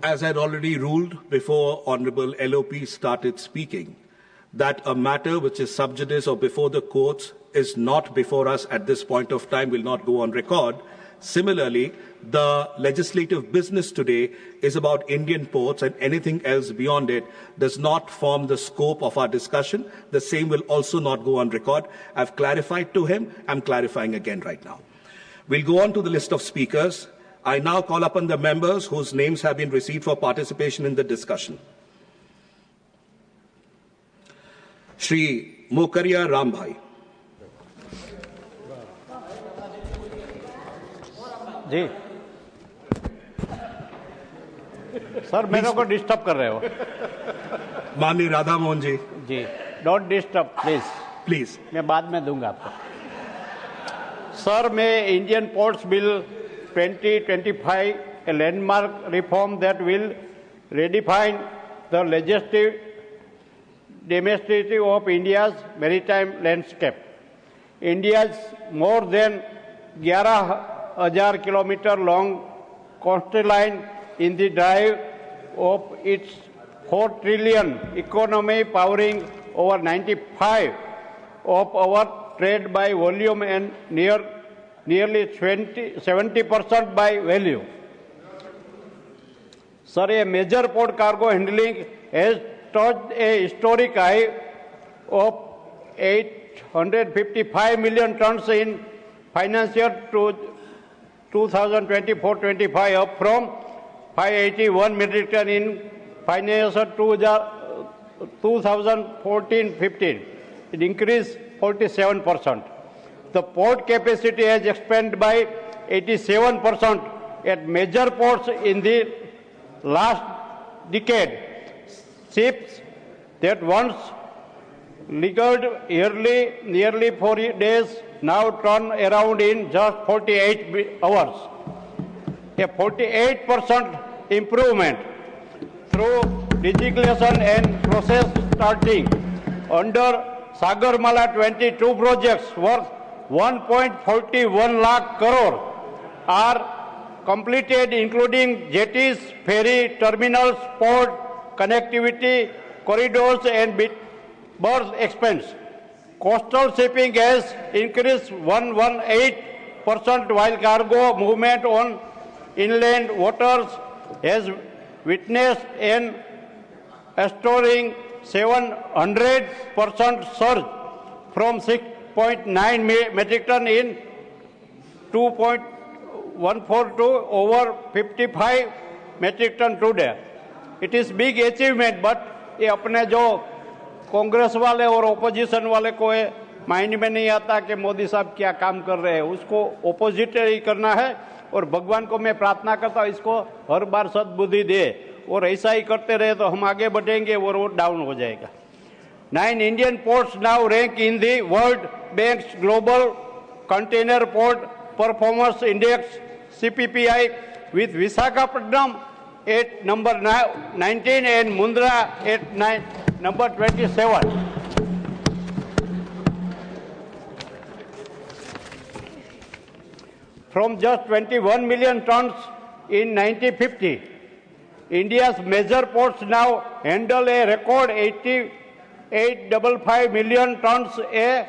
as I'd already ruled before Honorable LOP started speaking, that a matter which is sub judice or before the courts is not before us at this point of time, will not go on record. Similarly, the legislative business today is about Indian ports, and anything else beyond it does not form the scope of our discussion. The same will also not go on record. I've clarified to him. I'm clarifying again right now. We'll go on to the list of speakers. I now call upon the members whose names have been received for participation in the discussion. Shri Mokaria Rambhai. Ji sir, मेरे को disturb कर रहे हो। माननीय राधा मोहन जी। जी, don't disturb please. Please, मैं बाद में दूंगा आपको। सर, मैं Indian ports bill 2025, a landmark reform that will redefine the legislative diversity of India's maritime landscape. India's more than 11,000 kilometer long coastline in the drive of its 4 trillion economy, powering over 95% of our trade by volume and nearly 70% by value. Sir, a major port cargo handling has touched a historic high of 855 million tons in financial 2024-25, up from 581 metric ton in financial 2014-15. It increased 47%. The port capacity has expanded by 87% at major ports in the last decade. Ships that once lingered nearly 40 days now turn around in just 48 hours. A 48% improvement through digitalization and process starting. Under Sagarmala 22 projects worth 1.41 lakh crore are completed, including jetties, ferry terminals, port connectivity, corridors and berth expense. Coastal shipping has increased 118%, while cargo movement on inland waters has witnessed an astonishing 700% surge from 6.9 metric ton in 2.14 to over 55 metric ton today. It is big achievement, but ये अपने जो कांग्रेस वाले और opposition वाले को mind में नहीं आता कि मोदी साहब क्या काम कर रहे हैं। उसको ओपोजिट ही करना है और भगवान को मैं प्रार्थना करता हूँ इसको हर बार सद्बुद्धि दे और ऐसा ही करते रहे तो हम आगे बढ़ेंगे और वो डाउन हो जाएगा। 9 Indian ports now rank in the World Bank's Global Container Port Performance Index (CPPI), with Visakhapatnam at number 19 and Mundra at number 27. From just 21 million tons in 1950, India's major ports now handle a record 855 million tons, a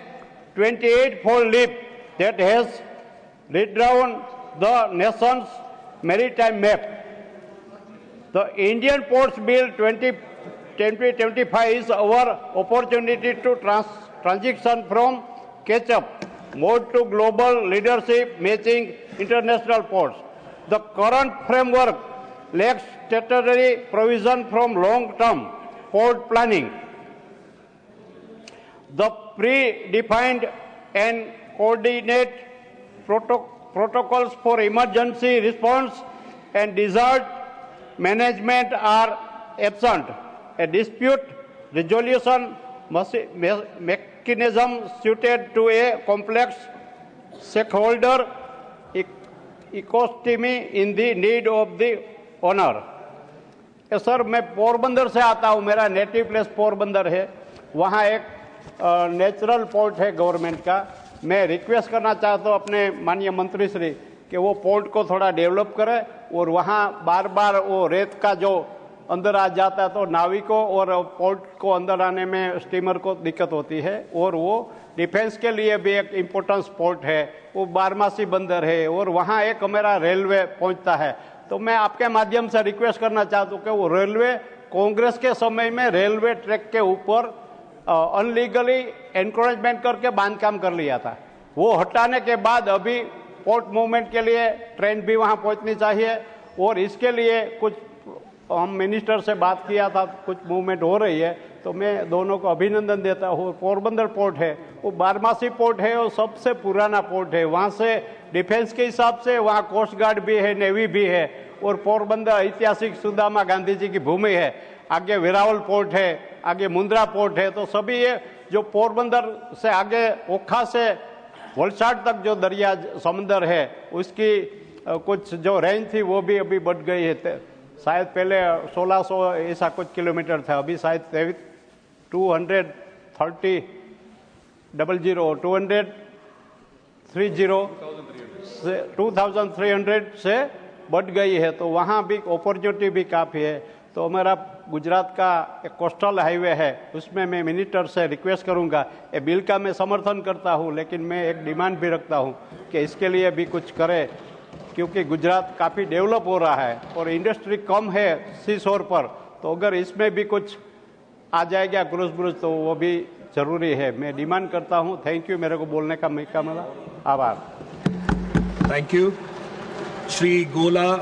28-fold leap that has redrawn the nation's maritime map. The Indian Ports Bill 2025 is our opportunity to transition from catch-up mode to global leadership, matching international ports. The current framework lacks statutory provision from long-term port planning. The predefined and coordinate protocols for emergency response and disaster management are absent. A dispute resolution mechanism suited to a complex stakeholder ecosystem in the need of the owner. Sir, मैं पोरबंदर से आता हूँ, मेरा native place Porbandar है। वहाँ एक natural port है government का। मैं रिक्वेस्ट करना चाहता हूँ अपने माननीय मंत्री श्री कि वो पोर्ट को थोड़ा डेवलप करे और वहाँ बार बार वो रेत का जो अंदर आ जाता है तो नाविकों और पोर्ट को अंदर आने में स्टीमर को दिक्कत होती है। और वो डिफेंस के लिए भी एक इम्पोर्टेंस पोर्ट है, वो बारमासी बंदर है और वहाँ एक हमारा रेलवे पहुँचता है। तो मैं आपके माध्यम से रिक्वेस्ट करना चाहता हूँ कि वो रेलवे कांग्रेस के समय में रेलवे ट्रैक के ऊपर अनलीगली एनक्रोचमेंट करके बांधकाम कर लिया था, वो हटाने के बाद अभी पोर्ट मूवमेंट के लिए ट्रेन भी वहाँ पहुँचनी चाहिए। और इसके लिए कुछ हम मिनिस्टर से बात किया था, कुछ मूवमेंट हो रही है, तो मैं दोनों को अभिनंदन देता हूँ। पोरबंदर पोर्ट है वो बारमासी पोर्ट है और सबसे पुराना पोर्ट है, वहाँ से डिफेंस के हिसाब से वहाँ कोस्ट गार्ड भी है, नेवी भी है। और पोरबंदर ऐतिहासिक सुदामा गांधी जी की भूमि है, आगे वेरावल पोर्ट है, आगे मुंद्रा पोर्ट है। तो सभी ये जो पोरबंदर से आगे ओखा से वलसाड तक जो दरिया समंदर है उसकी कुछ जो रेंज थी वो भी अभी बढ़ गई है। शायद पहले 1600 ऐसा कुछ किलोमीटर था, अभी शायद 2300 से बढ़ गई है। तो वहाँ भी अपॉर्चुनिटी भी काफ़ी है। तो हमारा गुजरात का एक कोस्टल हाईवे है, उसमें मैं मिनिस्टर से रिक्वेस्ट करूँगा, ये बिल का मैं समर्थन करता हूँ, लेकिन मैं एक डिमांड भी रखता हूँ कि इसके लिए भी कुछ करे, क्योंकि गुजरात काफ़ी डेवलप हो रहा है और इंडस्ट्री कम है सी शोर पर। तो अगर इसमें भी कुछ आ जाएगा क्रूज ब्रूज तो वो भी जरूरी है। मैं डिमांड करता हूँ। थैंक यू, मेरे को बोलने का मौका मिला। आभार। Thank you. श्री गोला